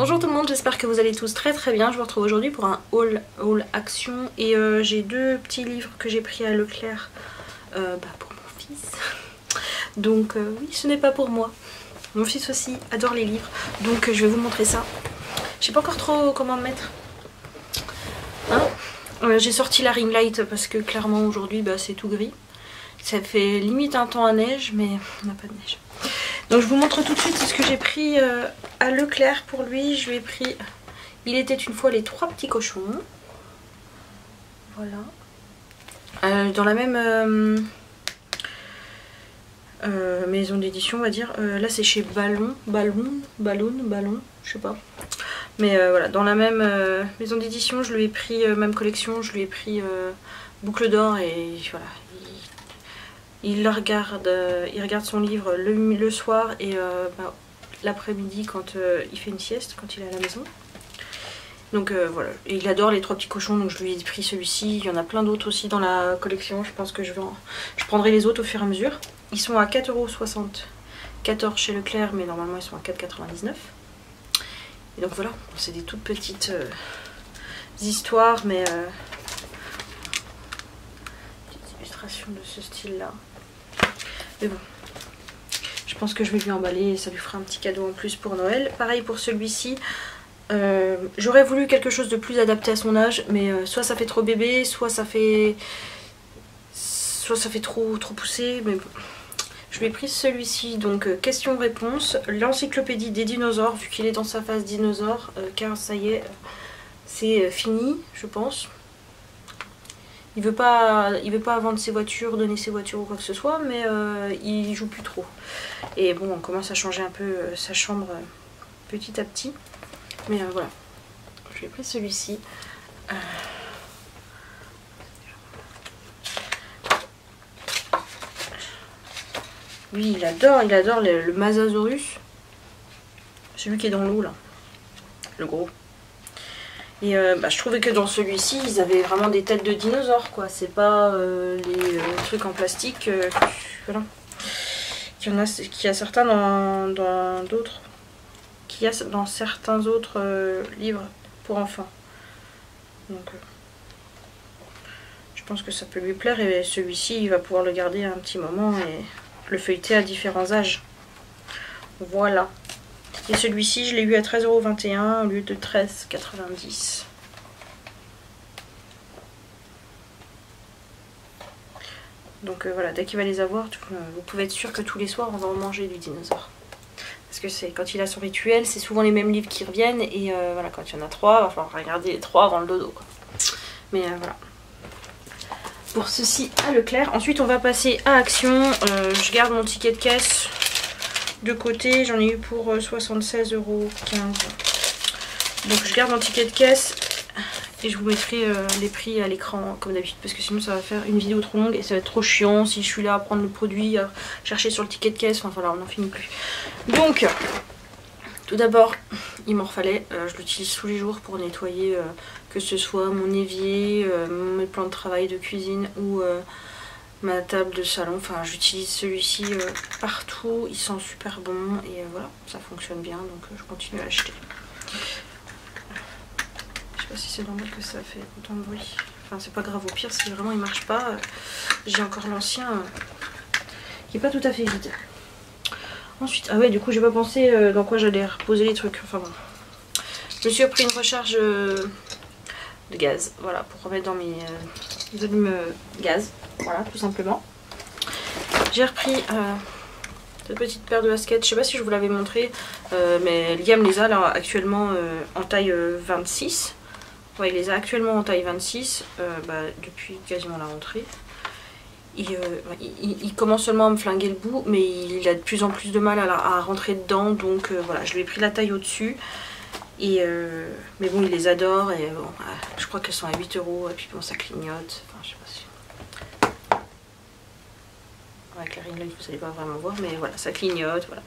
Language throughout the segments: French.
Bonjour tout le monde, j'espère que vous allez tous très très bien. Je vous retrouve aujourd'hui pour un haul action et j'ai deux petits livres que j'ai pris à Leclerc pour mon fils. Donc oui, ce n'est pas pour moi. Mon fils aussi adore les livres, donc je vais vous montrer ça. Je sais pas encore trop comment me mettre. Hein, j'ai sorti la ring light parce que clairement aujourd'hui c'est tout gris. Ça fait limite un temps à neige, mais on n'a pas de neige. Donc je vous montre tout de suite ce que j'ai pris à Leclerc pour lui. Je lui ai pris Il était une fois les 3 petits cochons. Voilà. Dans la même maison d'édition on va dire. Là c'est chez Ballon, je sais pas. Mais voilà, dans la même maison d'édition je lui ai pris, même collection, je lui ai pris Boucle d'or et voilà. Il regarde son livre le soir et l'après-midi quand il fait une sieste, quand il est à la maison. Donc voilà, et il adore les 3 petits cochons, donc je lui ai pris celui-ci. Il y en a plein d'autres aussi dans la collection, je pense que je prendrai les autres au fur et à mesure. Ils sont à 4,74 € chez Leclerc, mais normalement ils sont à 4,99 €. Et donc voilà, c'est des toutes petites histoires, mais petites illustrations de ce style-là. Mais bon, je pense que je vais lui emballer et ça lui fera un petit cadeau en plus pour Noël. Pareil pour celui-ci, j'aurais voulu quelque chose de plus adapté à son âge, mais soit ça fait trop bébé, soit ça fait trop poussé, mais bon. Je lui ai pris celui-ci, donc question-réponse, l'encyclopédie des dinosaures, vu qu'il est dans sa phase dinosaure, car ça y est, c'est fini, je pense. Il veut pas vendre ses voitures, donner ses voitures ou quoi que ce soit, mais il joue plus trop. Et bon, on commence à changer un peu sa chambre petit à petit. Mais voilà, je lui ai pris celui-ci. Lui, il adore le Masasaurus. Celui qui est dans l'eau là, le gros. Et je trouvais que dans celui-ci, ils avaient vraiment des têtes de dinosaures, quoi. C'est pas les trucs en plastique. Voilà. Qu'il y a certains dans d'autres. Qu'il y a dans certains autres livres pour enfants. Donc, je pense que ça peut lui plaire. Et celui-ci, il va pouvoir le garder un petit moment et le feuilleter à différents âges. Voilà. Et celui-ci, je l'ai eu à 13,21 € au lieu de 13,90 €. Donc voilà, dès qu'il va les avoir, vous pouvez être sûr que tous les soirs, on va en manger du dinosaure. Parce que c'est quand il a son rituel, c'est souvent les mêmes livres qui reviennent. Et voilà, quand il y en a 3, il va falloir regarder les 3 avant le dodo, quoi. Mais voilà. Pour ceci à Leclerc. Ensuite, on va passer à Action. Je garde mon ticket de caisse de côté, j'en ai eu pour 76,15 €. Donc je garde mon ticket de caisse et je vous mettrai les prix à l'écran comme d'habitude, parce que sinon ça va faire une vidéo trop longue et ça va être trop chiant si je suis là à prendre le produit, à chercher sur le ticket de caisse, enfin voilà, on n'en finit plus. Donc tout d'abord il m'en fallait, je l'utilise tous les jours pour nettoyer que ce soit mon évier, mes plans de travail de cuisine ou ma table de salon. Enfin, j'utilise celui-ci partout, il sent super bon et voilà, ça fonctionne bien, donc je continue à l'acheter. Je sais pas si c'est normal que ça fait autant de bruit. Enfin, c'est pas grave, au pire si vraiment il marche pas, j'ai encore l'ancien qui est pas tout à fait vide. Ensuite, ah ouais, du coup j'ai pas pensé dans quoi j'allais reposer les trucs, enfin bon. Je me suis pris une recharge de gaz, voilà, pour remettre dans mes allumes gaz, voilà, tout simplement. J'ai repris cette petite paire de baskets, je sais pas si je vous l'avais montré, mais Liam les a là actuellement en taille 26. Ouais, il les a actuellement en taille 26 depuis quasiment la rentrée. Il commence seulement à me flinguer le bout, mais il a de plus en plus de mal à rentrer dedans, donc voilà, je lui ai pris la taille au-dessus. Et mais bon, il les adore et bon, je crois qu'elles sont à 8 € et puis bon, ça clignote. Enfin, je sais pas si. Avec la ring light, vous allez pas vraiment voir, mais voilà, ça clignote. Voilà.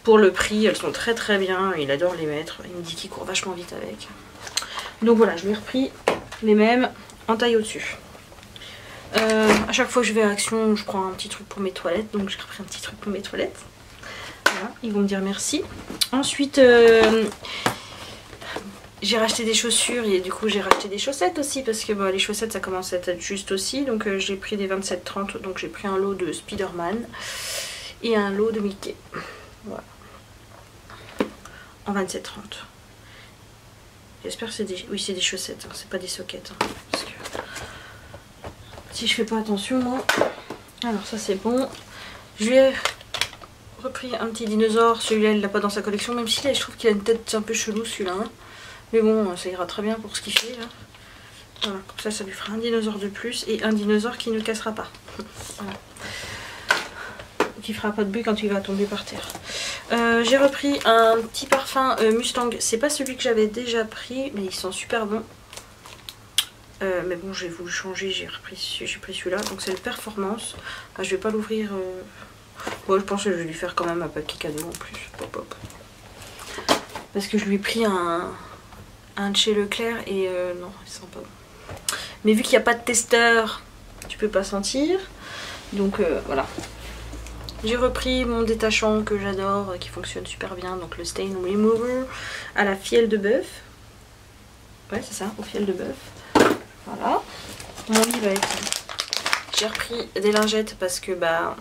Pour le prix, elles sont très très bien. Il adore les mettre. Il me dit qu'il court vachement vite avec. Donc voilà, je lui ai repris les mêmes en taille au-dessus. À chaque fois que je vais à Action, je prends un petit truc pour mes toilettes. Donc j'ai repris un petit truc pour mes toilettes. Voilà, ils vont me dire merci. Ensuite, j'ai racheté des chaussures et du coup j'ai racheté des chaussettes aussi parce que bah, les chaussettes ça commence à être juste aussi. Donc j'ai pris des 27-30, donc j'ai pris un lot de Spider-Man et un lot de Mickey. Voilà. En 27-30. J'espère que c'est des... Oui, c'est des chaussettes, hein, c'est pas des sockets. Hein, parce que si je fais pas attention, moi... Alors ça c'est bon. Je lui ai repris un petit dinosaure. Celui-là, il l'a pas dans sa collection, même si là, je trouve qu'il a une tête un peu chelou celui-là. Hein. Mais bon, ça ira très bien pour ce qu'il fait. Là. Voilà, comme ça, ça lui fera un dinosaure de plus et un dinosaure qui ne cassera pas. Voilà. Qui fera pas de bruit quand il va tomber par terre. J'ai repris un petit parfum Mustang. C'est pas celui que j'avais déjà pris, mais ils sont super bons. Mais bon, j'ai voulu changer, j'ai pris celui-là. Donc c'est le Performance. Ah, je vais pas l'ouvrir. Bon, je pense que je vais lui faire quand même un paquet cadeau en plus. Pop, pop. Parce que je lui ai pris un de chez Leclerc et non, il sent pas bon. Mais vu qu'il n'y a pas de testeur, tu peux pas sentir. Donc voilà. J'ai repris mon détachant que j'adore, qui fonctionne super bien, donc le Stain Remover à la fielle de bœuf. Ouais, c'est ça, au fiel de bœuf. Voilà. Mon lit va être... J'ai repris des lingettes parce que, bah...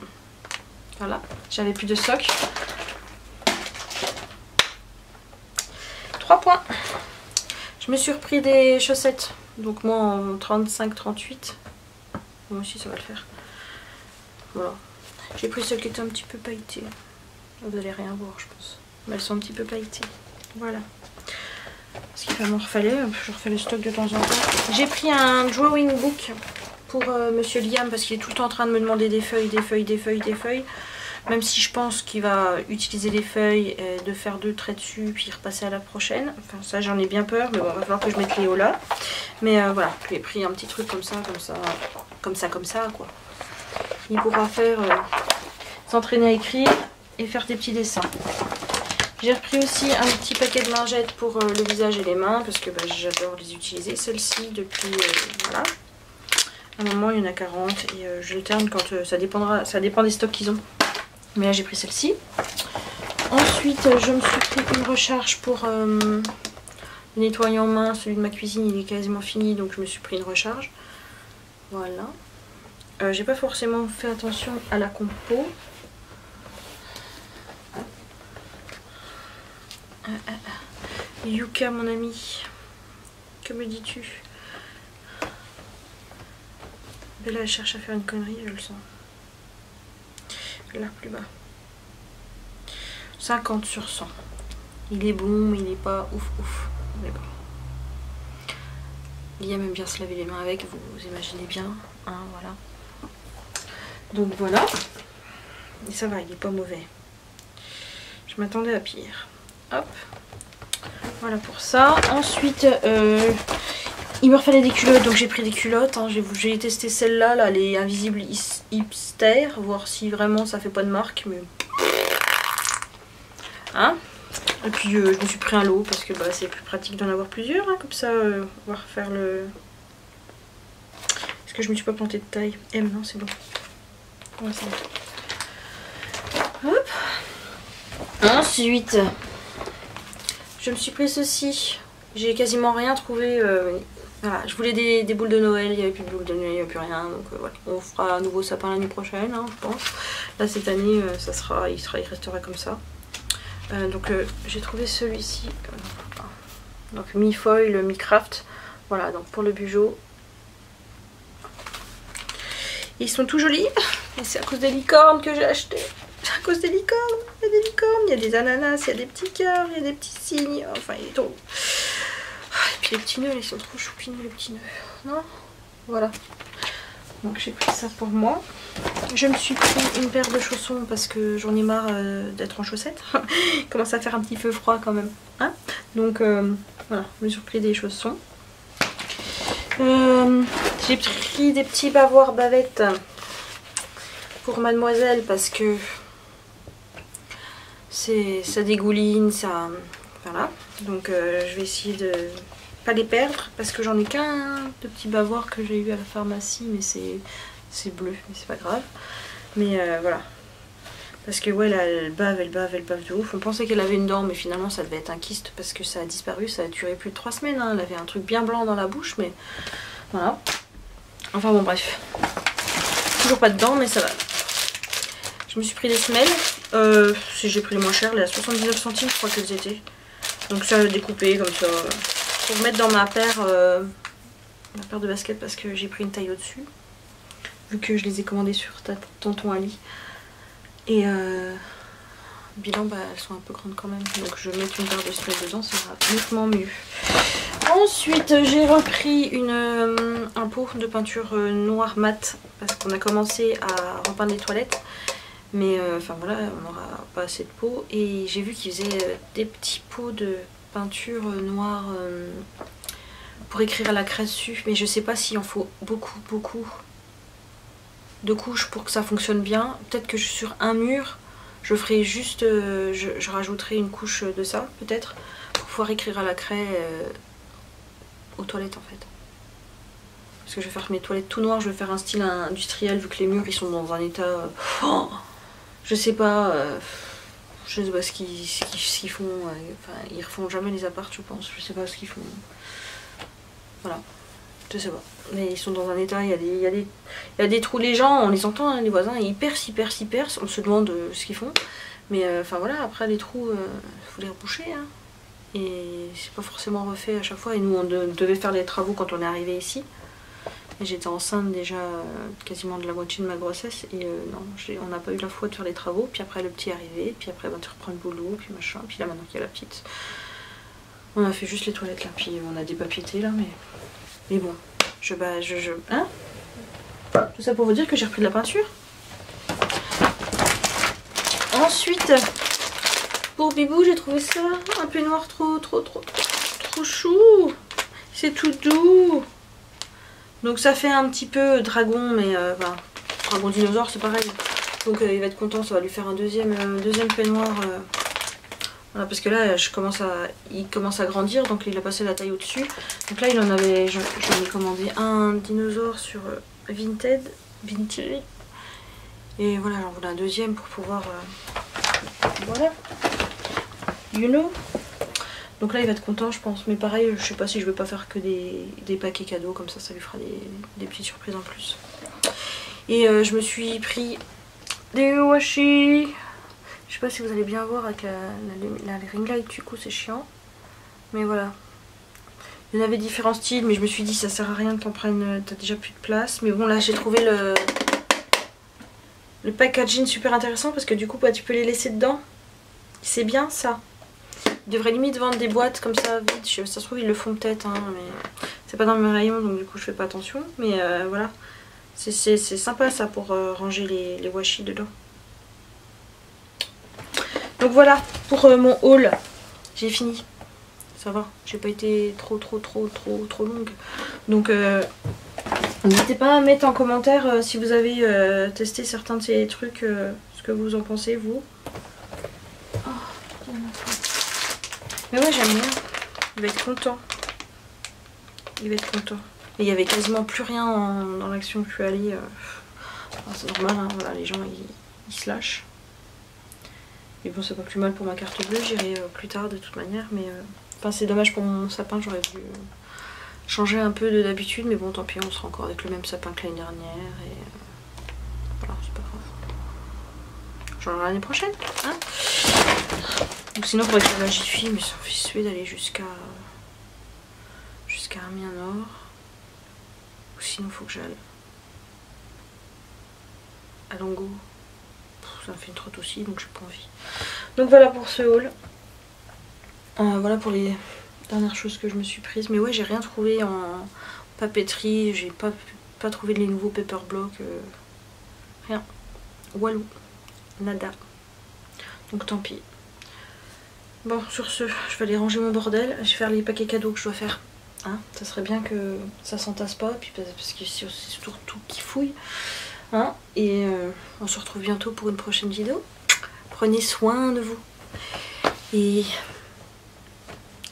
Voilà, j'avais plus de stock. 3 points. Je me suis repris des chaussettes. Donc moi en 35-38. Moi aussi ça va le faire. Voilà. J'ai pris celles qui étaient un petit peu pailletées. Vous allez rien voir je pense. Mais elles sont un petit peu pailletées. Voilà. Parce qu'il m'en refallait. Je refais le stock de temps en temps. J'ai pris un drawing book pour Monsieur Liam parce qu'il est tout le temps en train de me demander des feuilles, des feuilles, des feuilles, des feuilles. Même si je pense qu'il va utiliser les feuilles, de faire 2 traits dessus, puis repasser à la prochaine. Enfin ça j'en ai bien peur, mais bon, il va falloir que je mette Léo là. Mais voilà, je lui ai pris un petit truc comme ça, quoi. Il pourra faire, s'entraîner à écrire et faire des petits dessins. J'ai repris aussi un petit paquet de lingettes pour le visage et les mains, parce que bah, j'adore les utiliser. Celle-ci depuis, voilà. À un moment il y en a 40 et je alterne quand ça dépend des stocks qu'ils ont. Mais là j'ai pris celle-ci. Ensuite je me suis pris une recharge pour le nettoyant main. Celui de ma cuisine il est quasiment fini, donc je me suis pris une recharge. Voilà. J'ai pas forcément fait attention à la compo. Yuka mon ami, que me dis-tu? Bella elle cherche à faire une connerie, je le sens. Là plus bas. 50 sur 100. Il est bon, mais il n'est pas ouf ouf. Mais bon. Liam aime bien se laver les mains avec, vous imaginez bien. Hein, voilà. Donc voilà. Et ça va, il n'est pas mauvais. Je m'attendais à pire. Hop. Voilà pour ça. Ensuite, il me refallait des culottes, donc j'ai pris des culottes. Hein. J'ai testé celle-là, là, les Invisible Hipster, voir si vraiment ça fait pas de marque. Mais... Hein? Et puis je me suis pris un lot parce que bah, c'est plus pratique d'en avoir plusieurs. Hein. Comme ça, on va refaire le... Est-ce que je me suis pas plantée de taille? M, non, c'est bon. Ouais, c'est bon. Hop. Ensuite, je me suis pris ceci. J'ai quasiment rien trouvé. Voilà, je voulais des boules de Noël, il n'y avait plus de boules de Noël, il n'y avait plus rien. Donc voilà, on fera un nouveau sapin l'année prochaine, hein, je pense. Là cette année, il restera comme ça. Donc j'ai trouvé celui-ci. Donc mi-foil, mi-craft. Voilà, donc pour le bugeot. Ils sont tout jolis. Et c'est à cause des licornes que j'ai acheté. À cause des licornes. Il y a des licornes, il y a des ananas, il y a des petits cœurs, il y a des petits cygnes. Enfin, il est trop... Et puis les petits nœuds, ils sont trop choupineux les petits nœuds. Non? Voilà. Donc j'ai pris ça pour moi. Je me suis pris une paire de chaussons parce que j'en ai marre d'être en chaussettes. Il commence à faire un petit peu froid quand même. Hein? Donc voilà, je me suis pris des chaussons. J'ai pris des petits bavoirs bavettes pour mademoiselle parce que ça dégouline, ça... Voilà. Donc je vais essayer de pas les perdre parce que j'en ai qu'un de petits bavoirs que j'ai eu à la pharmacie, mais c'est bleu, mais c'est pas grave. Mais voilà. Parce que ouais, là, elle bave de ouf. On pensait qu'elle avait une dent, mais finalement ça devait être un kyste parce que ça a disparu, ça a duré plus de 3 semaines. Hein. Elle avait un truc bien blanc dans la bouche, mais voilà. Enfin bon, bref. Toujours pas de dents, mais ça va. Je me suis pris des semelles. Si j'ai pris les moins chères, les à 79 centimes, je crois qu'elles étaient. Donc ça, découpé comme ça. Pour mettre dans ma paire de baskets parce que j'ai pris une taille au-dessus. Vu que je les ai commandées sur Tonton Ali. Et bilan, bah, elles sont un peu grandes quand même. Donc je vais mettre une paire de semelles dedans, ça sera nettement mieux. Ensuite, j'ai repris un pot de peinture noire mat. Parce qu'on a commencé à repeindre les toilettes. Mais enfin voilà, on n'aura pas assez de pots. Et j'ai vu qu'ils faisaient des petits pots de peinture noire pour écrire à la craie dessus. Mais je sais pas s'il en faut beaucoup de couches pour que ça fonctionne bien. Peut-être que sur un mur, je ferai juste, je rajouterai une couche de ça, peut-être, pour pouvoir écrire à la craie aux toilettes en fait. Parce que je vais faire mes toilettes tout noires, je vais faire un style industriel vu que les murs ils sont dans un état... je sais pas ce qu'ils font, enfin ils refont jamais les apparts je pense, je sais pas ce qu'ils font. Voilà. Je sais pas, mais ils sont dans un état, il y a des trous, les gens, on les entend, hein, les voisins, ils percent, on se demande ce qu'ils font. Mais enfin voilà, après les trous, faut les reboucher. Hein. Et c'est pas forcément refait à chaque fois. Et nous, on devait faire les travaux quand on est arrivé ici. Et j'étais enceinte déjà quasiment de la moitié de ma grossesse. Et non, on n'a pas eu la foi de faire les travaux. Puis après le petit est arrivé, puis après tu reprends le boulot, puis machin. Puis là maintenant qu'il y a la petite, on a fait juste les toilettes là. Puis on a dépapiété là, mais bon, hein? Tout ça pour vous dire que j'ai repris de la peinture. Ensuite, pour Bibou, j'ai trouvé ça un peignoir trop chou. C'est tout doux. Donc ça fait un petit peu dragon, mais enfin, dragon dinosaure, c'est pareil. Donc il va être content, ça va lui faire un deuxième peignoir. Voilà, parce que là, il commence à grandir, donc il a passé la taille au-dessus. Donc là, j'en ai commandé un dinosaure sur Vinted. Et voilà, j'en voulais un deuxième pour pouvoir... voilà. You know. Donc là, il va être content, je pense. Mais pareil, je sais pas si je vais pas faire que des paquets cadeaux, comme ça lui fera des petites surprises en plus. Et je me suis pris des washi. Je sais pas si vous allez bien voir avec la ring light, du coup c'est chiant. Mais voilà. Il y en avait différents styles, mais je me suis dit ça sert à rien que t'en prennes, t'as déjà plus de place. Mais bon là j'ai trouvé le packaging super intéressant parce que du coup bah, tu peux les laisser dedans. C'est bien ça. Ils devraient limite vendre des boîtes comme ça vite. Ça se trouve ils le font peut-être, hein, mais c'est pas dans mes rayons donc du coup je fais pas attention. Mais voilà. C'est sympa ça pour ranger les washi dedans. Donc voilà pour mon haul, j'ai fini, ça va, j'ai pas été trop longue. Donc n'hésitez pas à mettre en commentaire si vous avez testé certains de ces trucs, ce que vous en pensez vous. Oh, mais ouais j'aime bien, il va être content. Il va être content. Et il y avait quasiment plus rien dans l'action que je suis allée. C'est normal, hein, voilà, les gens ils se lâchent. Et bon c'est pas plus mal pour ma carte bleue, j'irai plus tard de toute manière, mais enfin c'est dommage pour mon sapin, j'aurais voulu changer un peu de d'habitude, mais bon tant pis, on sera encore avec le même sapin que l'année dernière et voilà, c'est pas grave. J'en aurai l'année prochaine, hein. Donc sinon il faudrait que je la Jiffy, mais ça me fait suer d'aller jusqu'à Amiens-Nord. Ou sinon il faut que j'aille à Longo. Ça me fait une trotte aussi, donc j'ai pas envie. Donc voilà pour ce haul. Voilà pour les dernières choses que je me suis prises. Mais ouais, j'ai rien trouvé en papeterie. J'ai pas trouvé les nouveaux paper blocks. Rien. Walou. Nada. Donc tant pis. Bon, sur ce, je vais aller ranger mon bordel. Je vais faire les paquets cadeaux que je dois faire. Hein, ça serait bien que ça s'entasse pas. Puis parce que c'est surtout qui fouille. Hein, et on se retrouve bientôt pour une prochaine vidéo. Prenez soin de vous. Et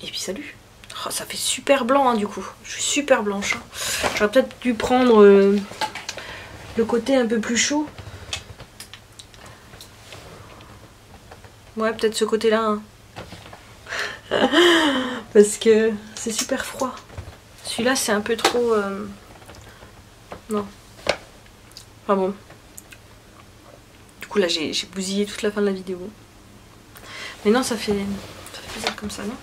puis salut. Oh, ça fait super blanc hein, du coup. Je suis super blanche. Hein. J'aurais peut-être dû prendre le côté un peu plus chaud. Ouais, peut-être ce côté-là. Hein. Parce que c'est super froid. Celui-là, c'est un peu trop... Non. Enfin bon. Du coup, là, j'ai bousillé toute la fin de la vidéo. Mais non, ça fait bizarre comme ça, non?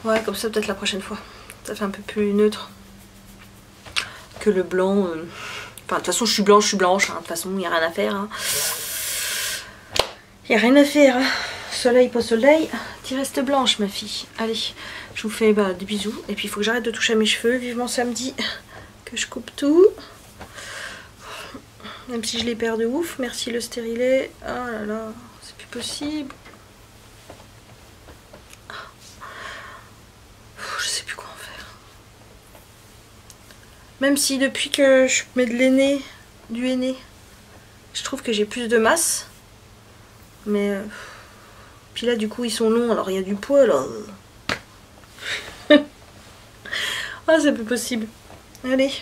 Ouais, comme ça, peut-être la prochaine fois. Ça fait un peu plus neutre que le blanc. Enfin, de toute façon, je suis blanche, hein. De toute façon, il n'y a rien à faire. Hein. Il n'y a rien à faire. Hein. Soleil, pas soleil. Tu restes blanche, ma fille. Allez, je vous fais des bisous. Et puis, il faut que j'arrête de toucher à mes cheveux. Vivement samedi que je coupe tout. Même si je les perds de ouf. Merci le stérilet. Oh là là, c'est plus possible. Je sais plus quoi en faire. Même si depuis que je mets de l'aîné, du henné, je trouve que j'ai plus de masse. Mais puis là du coup ils sont longs, alors il y a du poids là. Ah, c'est plus possible. Allez,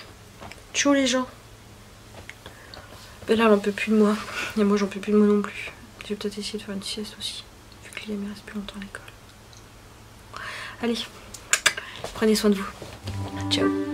ciao les gens. Ben là elle en peut plus de moi. Et moi j'en peux plus de moi non plus. Je vais peut-être essayer de faire une sieste aussi, vu que Liam reste plus longtemps à l'école. Allez, prenez soin de vous. Ciao.